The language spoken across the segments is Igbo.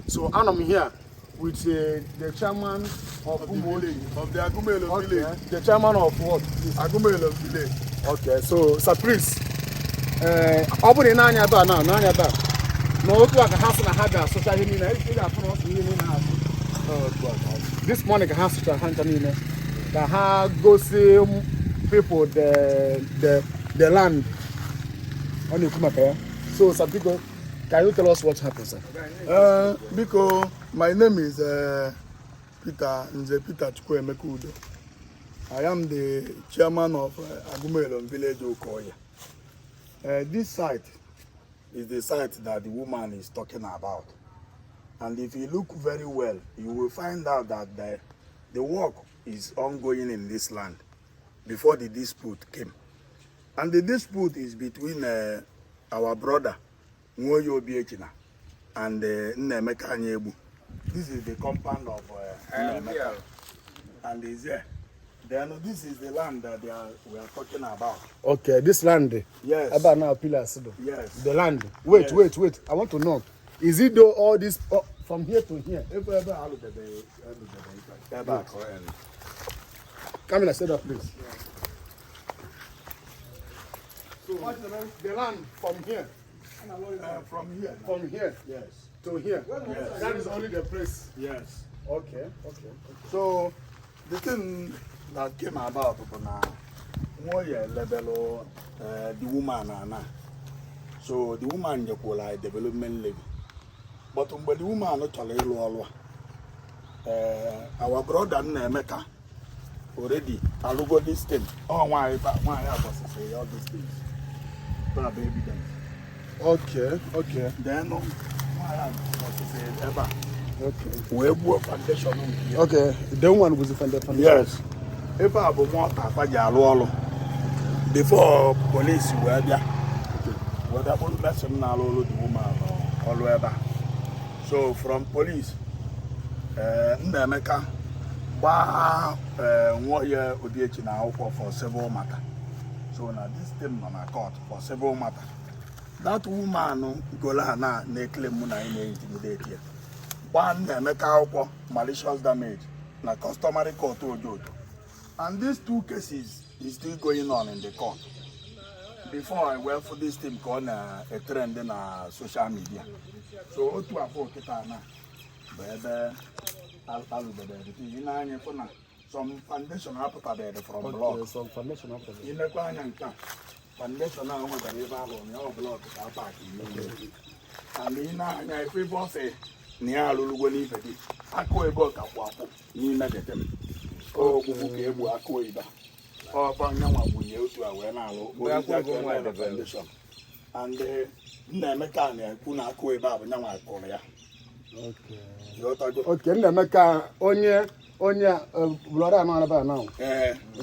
So I'm here with the chairman of Umuoji. Of the Agumelo village. The chairman of what? Agumelo village. Okay, so sir, please. Open in Nanya Bar now, Nanya Bar. No, look like a house and a had a social media. This morning, a house social media. The how go see people the land on the Kumaka. So, some people, can you tell us what happened, sir? Because my name is Peter Nze Peter Chukwemekudo. I am the chairman of Agumelo village Okoye. This site is the site that the woman is talking about. And if you look very well, you will find out that the work is ongoing in this land before the dispute came. And the dispute is between our brother, Umuoji Anambra, and Nnemeka Anyebu. This is the compound of Nnemeka. And is there. Then this is the land that we are talking about. Okay, this land. Yes. About now, pillars. Yes. The land. Wait, yes. wait. I want to know. Is it though all this from here to here? Come in, sit up, please. Yeah. So what's the land from here? From here. From here. Yes. To here. Yes. That is only the place. Yes. Okay. So the thing that came about level the woman now. So the woman like development levy. But when the woman not our brother Nnemeka already got this thing. Oh, why I was say all these things. But baby then. Okay. Then why I was say ever. Okay. We have foundation. Okay. The one was the foundation. Yes. If I have more before police were there, whatever lesson now all the woman or ever. So from police, Nnemeka, one year ODH now for several matter. So now this thing on a court for several matter. That woman go na claim muna intimidate here. One Nnemeka malicious damage na customary court ojojo. And these two cases is still going on in the court. Before I went for this thing called a trend in social media. So to afford Kitana, some foundation happened from block. Some foundation happened. In the foundation now with the river on your block back. And in a free boss, near Lulu, I call a book of Wapo, Nina get them. Oh, Akuida. Oh, Banyama, we used to wear now, the foundation. And Nnemeka Kuna Kueba, Nama Korea. Okay, Nnemeka, Onya, Bloda Manaba now.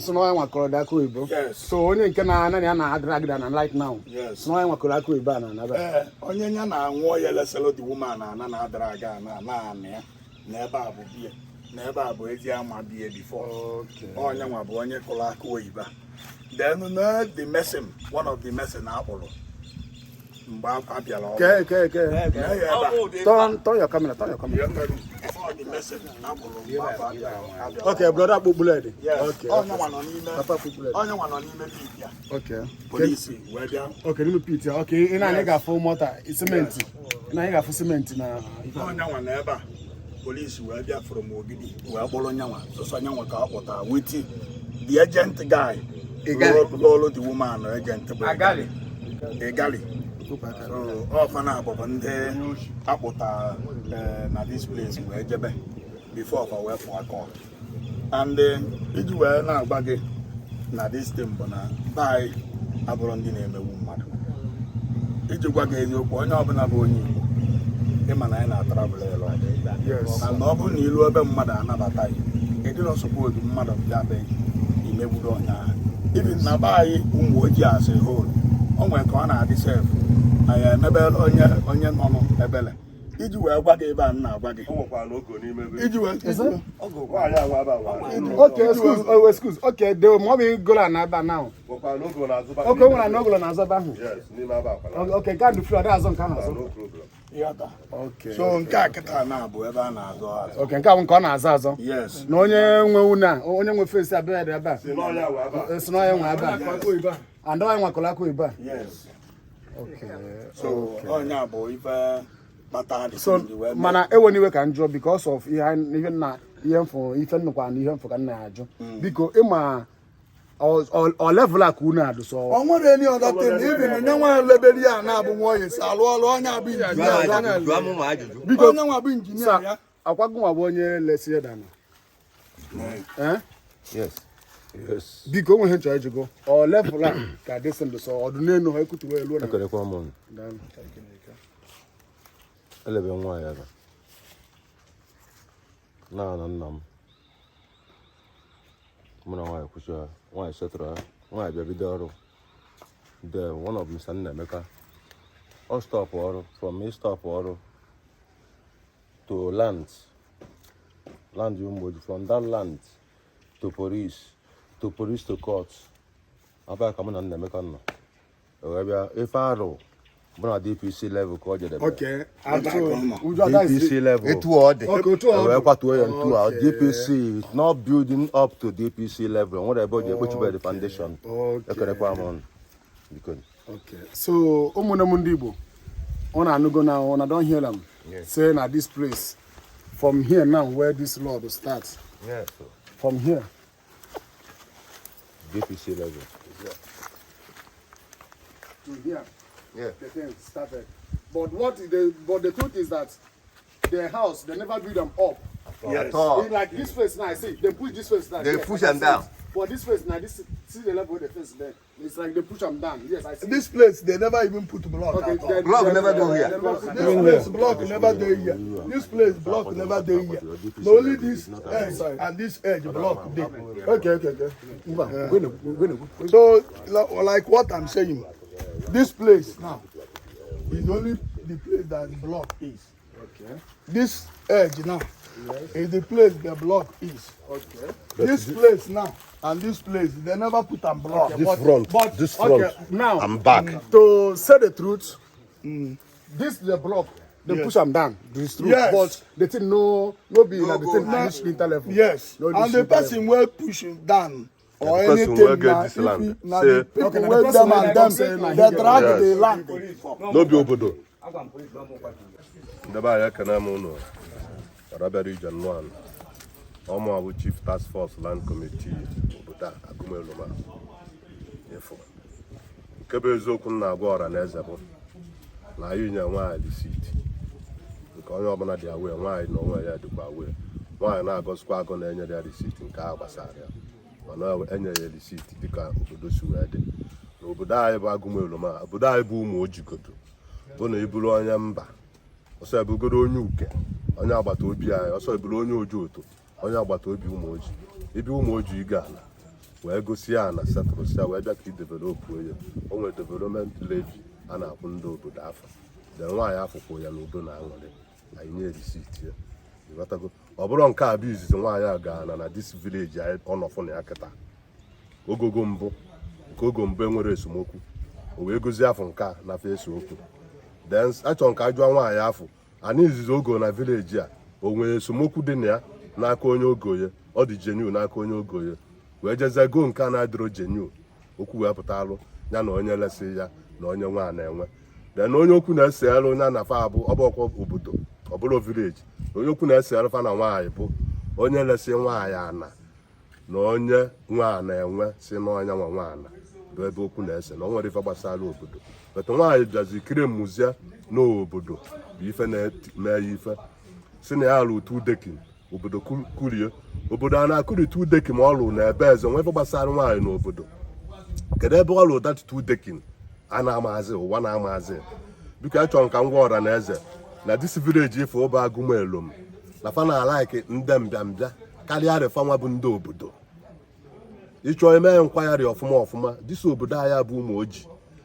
So no one called Akuibo. Yes. So only can I drag down and light now. Yes. No one called Akuiba another. Onyana, warrior, sell the woman, and another dragon, never would be. Never my beer before. Okay. Oh, Yama Bonya Kolakuiba. Then the messing, one of the messing apple. Okay. Turn your camera. Okay, brother Bubuledi. Yes. Okay. Okay. Police, where they are. Okay, let me put okay, in a nigga full motor, it's cement. In a nigga for cement now. No, never. Police were there from Ogidi, where Bologna, so Sanyama water, waiting. The agent guy, Lolo the woman, agent, a galley. So, often up and there, Apota, this place where Jebe, before I went for a call. And then, did you wear now baggy? Now this timbona, by Aborondine, a woman. Did you go again, you point up an Ebonyi? Him and I travel a lot. Yes. And noble Nilu mother another time. It did not suppose the mother of Yabe, he may would on even Nabai, Umuoji as a whole. On my corner, deserve. I am a bell on your mama, a bella. Did you wear baggy ban now, baggy? Did you wear? Okay, excuse. Okay, the mommy go on now. Okay, when I know go on Azabahu. Yes, okay, can't do Florida as on Canada. Okay. So nke a kịta na-abụ ebe a na-azọ azọ. Okay, nke a nke ọ na-azọ azọ. Yes. Na onye nwe una, onye nwe face abịa ebe a. Si n'ọnya wee aba. Si n'ọnya nwe aba. And onye nwe akụlakụ ibe. Yes. Okay. So ọnya bụ ife kpata dị. So mana eweniwe ka njọ because of ihe na ihe mfụ ife nnukwu na ihe mfụ ka nna ya ajụ. Biko ịma or level a ka unu adụ so o nwere any other thing even nyanwa level ya na abụ nwoye sa alụ ọlụ onye abụ injinia biko onye nwa bụ injinia ya akwago nwa bụ onye lesie dana Yes. Biko onwe ihe nchọ ejigo or level a ka dị sị ndụ so ọdụ n'enu ha ekutuwe elu na Ekelekwa m. Elebe nwa ya ga. Na nna m. Mụ na nwaanyị kwụsịrị nwaanyị setụrụ ya nwaanyị bịa bido ọrụ the one of Mr. Nnemeka ọ stop ọrụ from me stop ọrụ to land Umuoji from that land to police to court abịa ka mụ na Nnemeka nọ wee bịa ife arụ bụ na DPC level ka ọ jedebe okay DPC level etu ọ dị wee kwatuo ya ntu a DPC is not building up to DPC level nwere ebe o ji ekpochube the foundation ekerekwa m biko. Okay, so ụmụnne m ndị Igbo ọ na-anụgo na una don hear am say na this place from here now where this road starts from here DPC level to here. The thing started. But the truth is that the house they never build them up. yes In like this place now, I see they push this place down. They push them down. But this place now, see the level of the face there. It's like they push them down. Yes, I see. this place they never even put block Okay, at all. Block never do here. This place block never dey here. This place block never dey here. Na only this edge and this edge block dey. Okay. So like what I'm saying, this place now is only the place that the block is. Okay. This edge now is the place the block is. Okay. This place now and this place they never put a block. This front. Okay, now I'm back. To say the truth, this the block. They push them down. This truth, Yes. but the thing no be like the thing reach linter level. Yes, No, and this the linter person will push him down or The person anything will get na this if land. he- na Say- the people Okay, na wey the them person and wey them say na they he drag get- the land. No be obodo. Ndebe anyị ekene m ụnụ ọrabịara ije nnọọ ala ọmụ abụ chief task force land committee obodo agụmelụma efu nke bụ eziokwu m na-agwa ọra na eze bụ na anyị nye nwaanyị risiti nke onye ọbụla dị awe nwaanyị na onwe ya dịkwa awe nwaanyị na-agọzikwa agụ na-enyere ya risiti nke a gbasara ya mana enye ya risiti dịka obodo si wee dị na obodo anyị bụ agụmelụma obodo anyị bụ Umuoji bụ na iburu onye mba ọsọ ebugoro onye uke onye agbata obi anyị ọsọ eburu onye ojuoto onye agbata obi Umuoji ibi Umuoji ịga ala wee gosi ya na setụrụsịa wee bịa ka idevelopu ya o nwere development levy a na-akwụ ndị obodo afọ de nwaanyị afụkwụ ya n'udo na aṅụrị anyị nye risiti ya ịghọtago ọ bụrụ nke a bụ izizi nwaanyị a gaa na dis vileji anyị ọnọfụ na ya kịta ogogo mbụ nke ogo mbụ enwere esomokwu o wee gozie afọ nke a na fesi okwu then achọrọ nke ajụọ nwaanyị afọ ana izizi ogo na vileji a o nwere esomokwu dị na ya n'aka onye ogoye ọ dị jeniu n'aka onye ogoye wee jezie go nke a na-adịrọ jeniu okwu wee pụta alụ ya na onye lesị ya na onye nwa na-enwe then onye okwu na-ese alụ ya na fa abụ ọbụkwa obodo ọ bụrụ vileji onye okwu na-ese alụ fa na nwaanyị bụ onye lesị nwaanyị ana na onye nwa na-enwe si n'ọnya nwa nwaana bụ ebe okwu na-ese na o nwere ife gbasara obodo bete nwaanyị bịazi kiri mụzie n'obodo bụ ife na-eme ya ife si na ya alụ tu dekin obodo kurie obodo a na-akụri tu dekin ma ọ lụ na ebe eze nwe ife gbasara nwaanyị n'obodo kedu ebe ọ lụ dat tu dekin a na-amazi ụwa na-amazi biko achọrọ nka ngwa ọra na eze na dis vileji ife ụba agụmelom na fa na alaiki ndị mbịambịa karịa refanwa bụ ndị obodo ịchọ eme nkwayarị ọfụma dịsi obodo anyị bụ Umuoji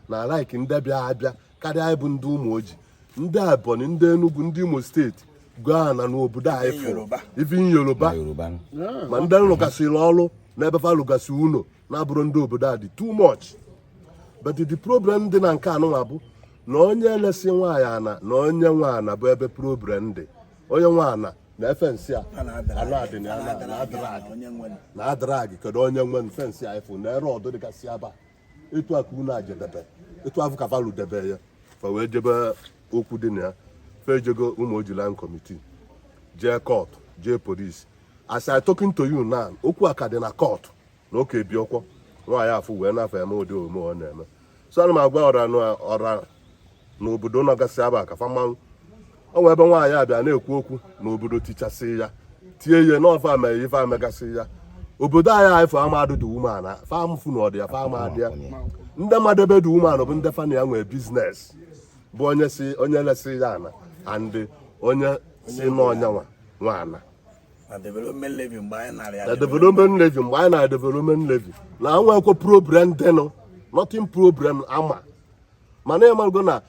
na alaiki ndị bịa abịa karịa anyị bụ ndị Umuoji ndị Ebonyi ndị Enugu ndị Imo steeti gaa na n'obodo anyị fụrụ ivi Yoruba ma ndị lụgasịrị ọrụ na ebe fa lụgasị ụlọ na-abụrụ ndị obodo a dị too much but the problem dị na nke anụnwa bụ na onye lesi nwaanyị ana na onye nwe ana bụ ebe problem dị. Onye nwe ana na fensị a na-adị na adragị kedu onye nwe fensị a efu na ere ọdụ dịgasị aba etu aka unu ajedebe etu afụ kavalu debe ya fa wee jebe okwu dị na ya fejego Umuoji Land Committee jee court jee police. As I talking to you now, okwu aka dị na court na oke bi ọkwọ nwaanyị afụ wee na-afọ eme ụdị ome ọ na-eme. So ana m agwa ọra n'obodo nọgasị aba ka famanụ o nwee ebe nwaanyị abịa na-ekwu okwu n'obodo tichasị ya tie ihe n'ọfa mere ife amegasị ya. Obodo anyị fa amadụ dị umeana fa amụfụ na ọdị ya fa amadị ya. Ndị mmadụ ebe dị umeana bụ ndị fana ya nwee biznes bụ onye lesi ya ana and onye si n'ọnya nwaana na development levy mgbe anyị na development levy na nwekwa problem dịnụ nothing problem ama mana ịmarụgo na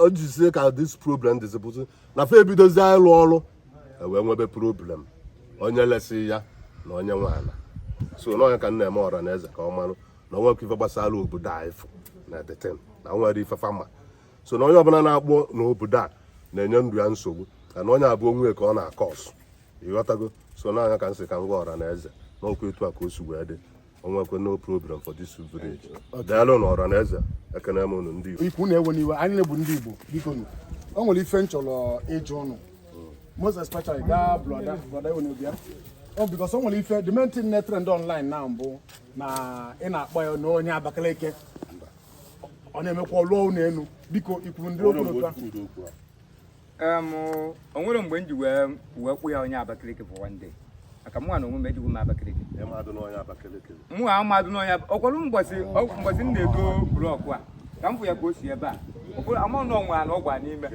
o jizie ka this problem dịzipụsị na fa ebidozi ịlụ ọrụ wee nwebe problem onye lesi ya na onye nwaana. So n'onye ka nna eme ọra na eze ka ọ marụ na onwekwa ife gbasara obodo a efu na detem na nwere ife fama. So na onye ọbụla na-akpọ n'obodo a na-enye ndụ ya nsogbu ka na onye abụọ onwe ka ọ na-akọsụ ịghọtago. So n'anya ka nsị ka ngwa ọra na eze n'okwu etu a ka o si wee dị onwekwe no problem for this village. Daalụ na ọra na eze ekene m unu ndị Igbo. Ikwu na-ewe n'iwe anyị na-ebu ndị Igbo biko nụ o nwere ife nchọrọ ịjụ ụnụ most especially gaa brother Onobia because o nwere ife the main thing na trend online na mbụ na ị na-akpọ ya na onye Abakaliki ọ na-emekwa ọlụọ ụlọ elu biko ikwuru ndị okwu o nwere mgbe m ji wee kwụ ya onye Abakaliki for one day maka mụ na onwe m ejigo m Abakaliki mụ amadụ n'onye ọkwalụ mbọsị m na-edo blọkụ a ka m fụ ya ka o si ebe a ama na ọnwa na ọgwa n'ime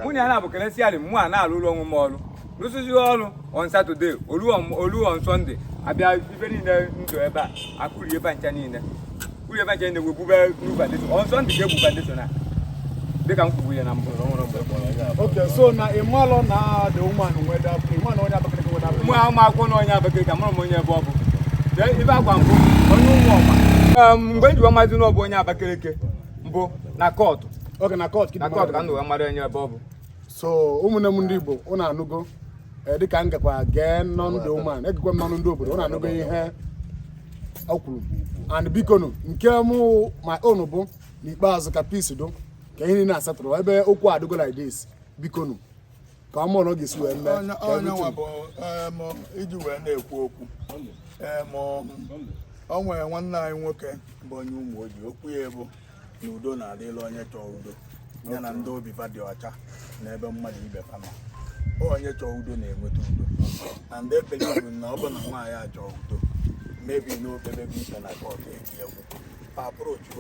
mụ na ya na-abụ kelesialị mụ a na-alụ ụlọ onwe m ọrụ rụsịzi ọrụ on Saturday olu on Sunday abịa ife niile ndụ ebe a akụri ebe ncha niile webube n'ubadịso on Sunday ga-ebu bandịso a dịka m kwubu ya na mbụ. Okay, so na ịmalụ na the woman nweda ịma na onye Abakaliki nweda mụ ama akwụkwọ na onye Abakaliki amara m onye ebe ọ bụ ibe agwa mbụ onye ụmụ ọma mgbe ejiwa mmadụ na ọ bụ onye Abakaliki mbụ na kọtụ. Okay, na court ka m nụwa mmadụ onye ebe ọ bụ. So ụmụnne m ndị Igbo ụnụ anụgo dịka m gakwa gee nọ ndị woman egekwe m n'ọnụ ndị obodo ụnụ anụgo ihe ọ kwuru and biko nụ nke mụ ma unu bụ n'ikpeazụ ka peace do ka ihe niile asatụrụ ebe okwu adịgo like this biko nụ ka ọ mụọ na ọ ga-esi wee mee onye nwa bụ iji wee na-ekwu okwu o nwere nwanne anyị nwoke bụ onye Umuoji okwu ya bụ na udo na-adịla onye chọọ udo ya na ndị obi dị ọcha na ebe mmadụ ibe fa nọ onye chọọ udo na-enweta udo na ndị ebelibu na ọ bụ na nwaanyị a chọọ udo mebi n'obebe bụ ike na kọt eji egwu aprochi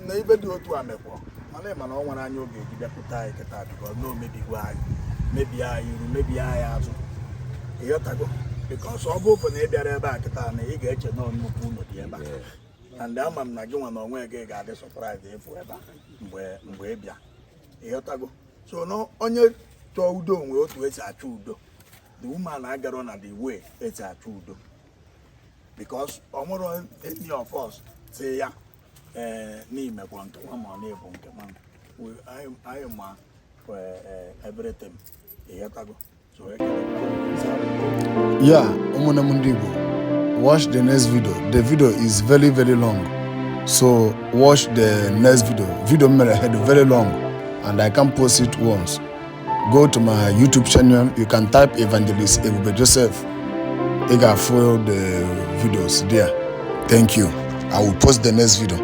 na ibe dị otu a mekwọ mana ịma na ọ nwere anya oge eji bịakwute anyị kịta bikọ na omebigo anyị mebie anyị iru mebie anyị azụ ịghọtago bikọs ọ bụ na ị bịara ebe a kịta na ị ga-eche na nnukwu ụlọ dị ebe a and ama m na gị nwa na onwe gị ga-adị sọpraịz efu ebe a mgbe ị bịa ịghọtago. So na onye chọọ udo nwee otu esi achọ udo the woman agaro na the way esi achọ udo because ọ nwere any of us say ya n'imekwa nke nwa ma ọ na-ebu nke nwa anyị ma everything ịghọtago. So yeah, ụmụnne m ndị Igbo, watch the next video. The video is very very long, so watch the next video mere head very long and I can post it once. Go to my YouTube channel, you can type Evangelist Ebube Joseph. You can follow the videos there. Thank you. I will post the next video.